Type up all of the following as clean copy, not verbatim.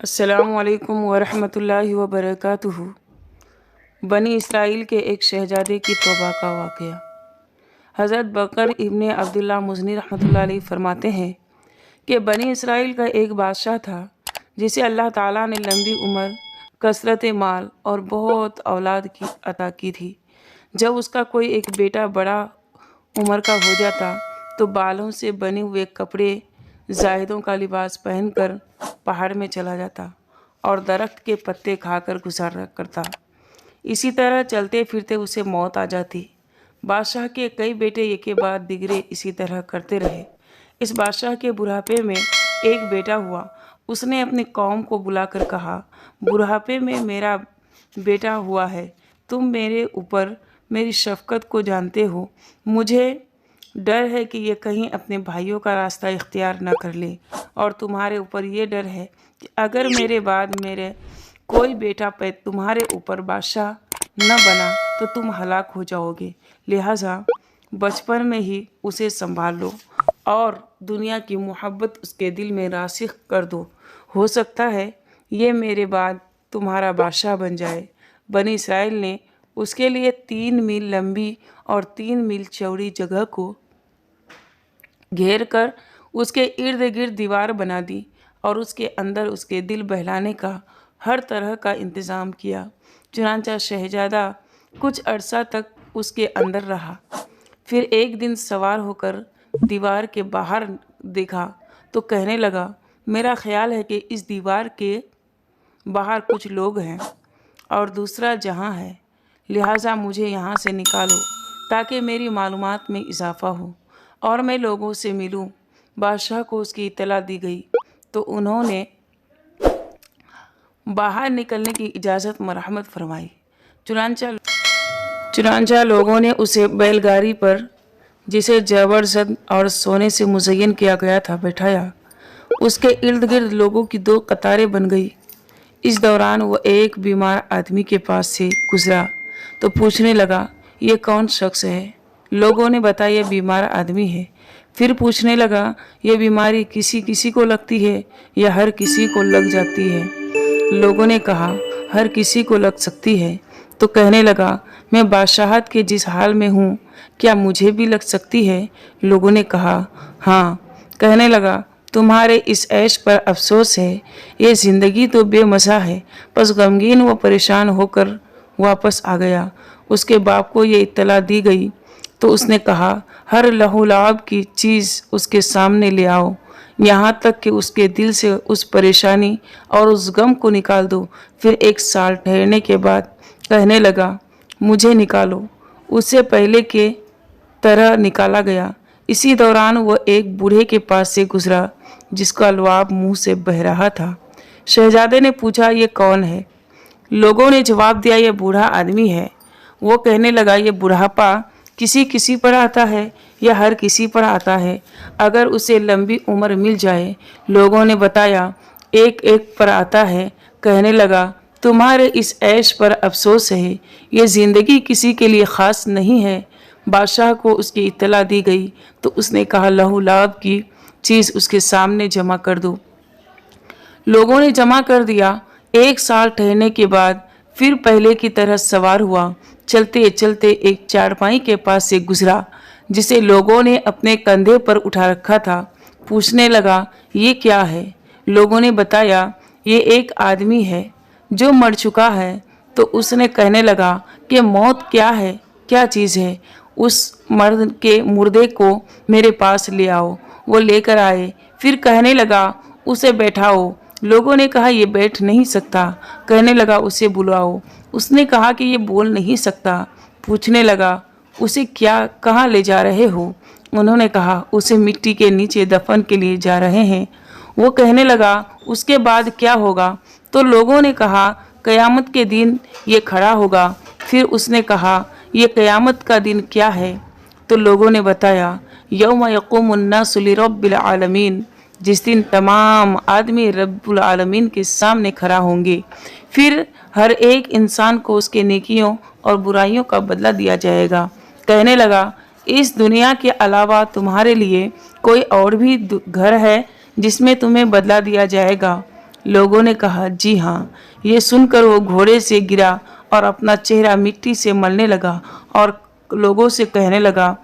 अस्सलामु अलैकुम वरहमतुल्लाहि वबरकातुहू। बनी इसराइल के एक शहजादे की तौबा का वाक़या। हज़रत बकर इब्ने अब्दुल्लाह मुज़नी रहमतुल्लाह अलैह फरमाते हैं कि बनी इसराइल का एक बादशाह था जिसे अल्लाह ताला ने लंबी उम्र, कसरत माल और बहुत औलाद की अता की थी। जब उसका कोई एक बेटा बड़ा उम्र का हो जाता तो बालों से बने हुए कपड़े, जाहिदों का लिबास पहनकर पहाड़ में चला जाता और दरख्त के पत्ते खाकर गुजारा करता। इसी तरह चलते फिरते उसे मौत आ जाती। बादशाह के कई बेटे एक के बाद दिगरे इसी तरह करते रहे। इस बादशाह के बुढ़ापे में एक बेटा हुआ। उसने अपनी कौम को बुलाकर कहा, बुढ़ापे में मेरा बेटा हुआ है, तुम मेरे ऊपर मेरी शफकत को जानते हो। मुझे डर है कि ये कहीं अपने भाइयों का रास्ता इख्तियार न कर ले, और तुम्हारे ऊपर ये डर है कि अगर मेरे बाद मेरे कोई बेटा तुम्हारे ऊपर बादशाह न बना तो तुम हलाक हो जाओगे। लिहाजा बचपन में ही उसे संभाल लो और दुनिया की मोहब्बत उसके दिल में रासिख कर दो। हो सकता है ये मेरे बाद तुम्हारा बादशाह बन जाए। बनी इसराइल ने उसके लिए 3 मील लंबी और 3 मील चौड़ी जगह को घेर कर उसके इर्द गिर्द दीवार बना दी और उसके अंदर उसके दिल बहलाने का हर तरह का इंतज़ाम किया। चुनांचा शहजादा कुछ अरसा तक उसके अंदर रहा। फिर एक दिन सवार होकर दीवार के बाहर देखा तो कहने लगा, मेरा ख्याल है कि इस दीवार के बाहर कुछ लोग हैं और दूसरा जहां है, लिहाजा मुझे यहाँ से निकालो ताकि मेरी मालूमात में इजाफ़ा हो और मैं लोगों से मिलूं। बादशाह को उसकी इत्तला दी गई तो उन्होंने बाहर निकलने की इजाज़त मरहमत फरमाई। चुनांचा लोगों ने उसे बैलगाड़ी पर, जिसे जबरदस्त और सोने से मुज़य्यन किया गया था, बैठाया। उसके इर्द गिर्द लोगों की 2 कतारें बन गई। इस दौरान वो एक बीमार आदमी के पास से गुजरा तो पूछने लगा, ये कौन शख्स है? लोगों ने बताया, ये बीमार आदमी है। फिर पूछने लगा, ये बीमारी किसी किसी को लगती है या हर किसी को लग जाती है? लोगों ने कहा, हर किसी को लग सकती है। तो कहने लगा, मैं बादशाहत के जिस हाल में हूँ, क्या मुझे भी लग सकती है? लोगों ने कहा, हाँ। कहने लगा, तुम्हारे इस ऐश पर अफसोस है, ये ज़िंदगी तो बेमज़ा है। बस गमगीन व परेशान होकर वापस आ गया। उसके बाप को ये इत्तला दी गई तो उसने कहा, हर लहूलाब की चीज़ उसके सामने ले आओ, यहाँ तक कि उसके दिल से उस परेशानी और उस गम को निकाल दो। फिर 1 साल ठहरने के बाद कहने लगा, मुझे निकालो। उससे पहले के तरह निकाला गया। इसी दौरान वह एक बूढ़े के पास से गुजरा जिसका लुआब मुंह से बह रहा था। शहजादे ने पूछा, ये कौन है? लोगों ने जवाब दिया, ये बूढ़ा आदमी है। वो कहने लगा, ये बुढ़ापा किसी किसी पर आता है या हर किसी पर आता है अगर उसे लंबी उम्र मिल जाए? लोगों ने बताया, एक एक पर आता है। कहने लगा, तुम्हारे इस ऐश पर अफसोस है, ये ज़िंदगी किसी के लिए ख़ास नहीं है। बादशाह को उसकी इत्तला दी गई तो उसने कहा, लहूलाब की चीज़ उसके सामने जमा कर दो। लोगों ने जमा कर दिया। 1 साल ठहरने के बाद फिर पहले की तरह सवार हुआ। चलते चलते एक चारपाई के पास से गुजरा जिसे लोगों ने अपने कंधे पर उठा रखा था। पूछने लगा, ये क्या है? लोगों ने बताया, ये एक आदमी है जो मर चुका है। तो उसने कहने लगा कि मौत क्या है, क्या चीज़ है? उस मर्द के मुर्दे को मेरे पास ले आओ। वो लेकर आए। फिर कहने लगा, उसे बैठाओ। लोगों ने कहा, ये बैठ नहीं सकता। कहने लगा, उसे बुलाओ। उसने कहा कि ये बोल नहीं सकता। पूछने लगा, उसे क्या कहाँ ले जा रहे हो? उन्होंने कहा, उसे मिट्टी के नीचे दफन के लिए जा रहे हैं। वो कहने लगा, उसके बाद क्या होगा? तो लोगों ने कहा, क़यामत के दिन ये खड़ा होगा। फिर उसने कहा, ये क़यामत का दिन क्या है? तो लोगों ने बताया, यौम यक़ूमुन्नासु लिरब्बिल आलमीन, जिस दिन तमाम आदमी रब्बुल आलमीन के सामने खड़ा होंगे। फिर हर एक इंसान को उसके नेकियों और बुराइयों का बदला दिया जाएगा। कहने लगा, इस दुनिया के अलावा तुम्हारे लिए कोई और भी घर है जिसमें तुम्हें बदला दिया जाएगा? लोगों ने कहा, जी हाँ। ये सुनकर वो घोड़े से गिरा और अपना चेहरा मिट्टी से मलने लगा और लोगों से कहने लगा,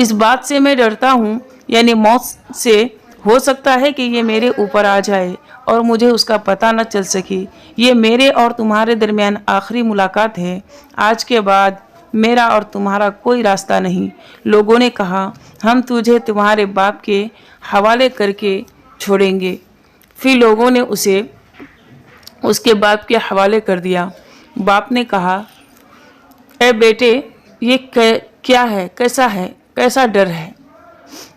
इस बात से मैं डरता हूँ, यानी मौत से, हो सकता है कि ये मेरे ऊपर आ जाए और मुझे उसका पता न चल सके। ये मेरे और तुम्हारे दरमियान आखिरी मुलाकात है। आज के बाद मेरा और तुम्हारा कोई रास्ता नहीं। लोगों ने कहा, हम तुझे तुम्हारे बाप के हवाले करके छोड़ेंगे। फिर लोगों ने उसे उसके बाप के हवाले कर दिया। बाप ने कहा, ए बेटे, ये क्या है, कैसा डर है?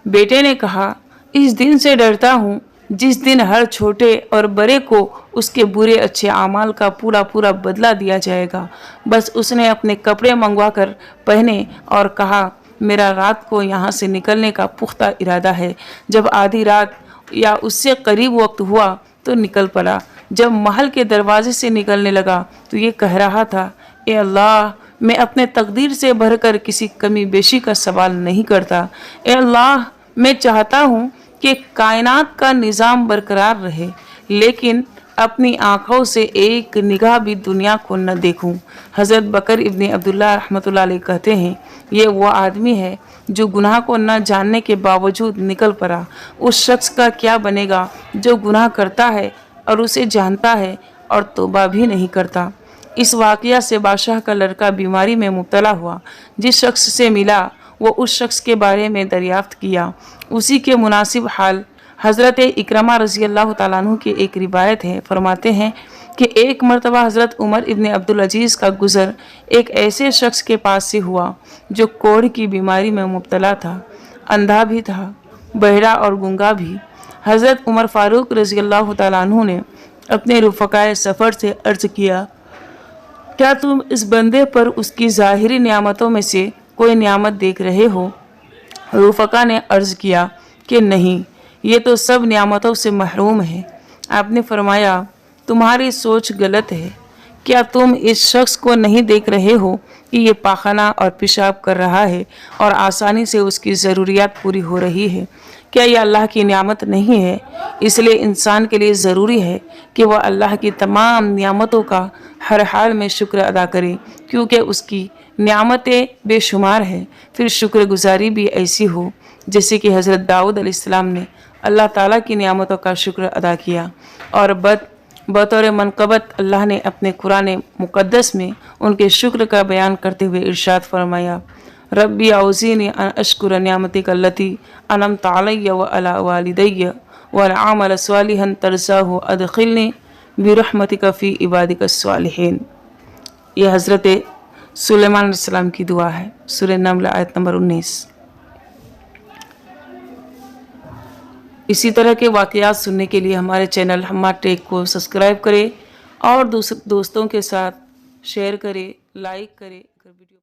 बेटे ने कहा, इस दिन से डरता हूँ जिस दिन हर छोटे और बड़े को उसके बुरे अच्छे आमाल का पूरा पूरा बदला दिया जाएगा। बस उसने अपने कपड़े मंगवा कर पहने और कहा, मेरा रात को यहाँ से निकलने का पुख्ता इरादा है। जब आधी रात या उससे करीब वक्त हुआ तो निकल पड़ा। जब महल के दरवाजे से निकलने लगा तो ये कह रहा था, ए अल्लाह, मैं अपने तकदीर से भरकर किसी कमी बेशी का सवाल नहीं करता। ए अल्लाह, मैं चाहता हूँ कि कायनात का निज़ाम बरकरार रहे, लेकिन अपनी आँखों से एक निगाह भी दुनिया को न देखूं। हज़रत बकर इब्न अब्दुल्ला रहमतुल्लाह अलैह कहते हैं, ये वो आदमी है जो गुनाह को न जानने के बावजूद निकल पड़ा। उस शख्स का क्या बनेगा जो गुनाह करता है और उसे जानता है और तौबा भी नहीं करता। इस वाक़या से बादशाह का लड़का बीमारी में मुब्तला हुआ। जिस शख्स से मिला वो उस शख्स के बारे में दरियाफ्त किया। उसी के मुनासिब हाल हज़रत इकरमा रज़ी अल्लाह तआला अन्हु की एक रिवायत है। फरमाते हैं कि एक मरतबा हज़रत उमर इब्न अब्दुल अजीज़ का गुज़र एक ऐसे शख्स के पास से हुआ जो कोढ़ की बीमारी में मुब्तला था, अंधा भी था, बहरा और गूंगा भी। हज़रत उमर फ़ारूक रज़ी अल्लाह तआला अन्हु ने अपने रुफ़क़ाए सफ़र से अर्ज़ किया, क्या तुम इस बंदे पर उसकी ज़ाहिरी नियामतों में से कोई नियामत देख रहे हो? रुफ़क़ा ने अर्ज़ किया कि नहीं, ये तो सब नियामतों से महरूम है। आपने फरमाया, तुम्हारी सोच गलत है। क्या तुम इस शख्स को नहीं देख रहे हो कि ये पाखाना और पेशाब कर रहा है और आसानी से उसकी ज़रूरियात पूरी हो रही है? क्या यह अल्लाह की नियामत नहीं है? इसलिए इंसान के लिए ज़रूरी है कि वह अल्लाह की तमाम नियामतों का हर हाल में शुक्र अदा करे, क्योंकि उसकी नियामतें बेशुमार है। फिर शुक्रगुजारी भी ऐसी हो जैसे कि हज़रत दाऊद अलैहिस्सलाम ने अल्लाह ताला की नियामतों का शुक्र अदा किया। और बतौर मनक़बत अल्लाह ने अपने कुरान मुक़द्दस में उनके शुक्र का बयान करते हुए इरशाद फरमाया, रब्बी औज़ीनी अन अश्कुर नियामतिक अल्लती अनअमत अलैया व अला वालिदैया व अअमल सालिहन तरज़ाहु अदखिलनी बिरहमतिका फ़ी इबादिका स्वालिहीन। यह हज़रत सुलेमान अलैहिस्सलाम की दुआ है। सूरह नम्ल आयत नंबर 19। इसी तरह के वाक़यात सुनने के लिए हमारे चैनल हम्मा टेक को सब्सक्राइब करें और दोस्तों के साथ शेयर करें, लाइक करें।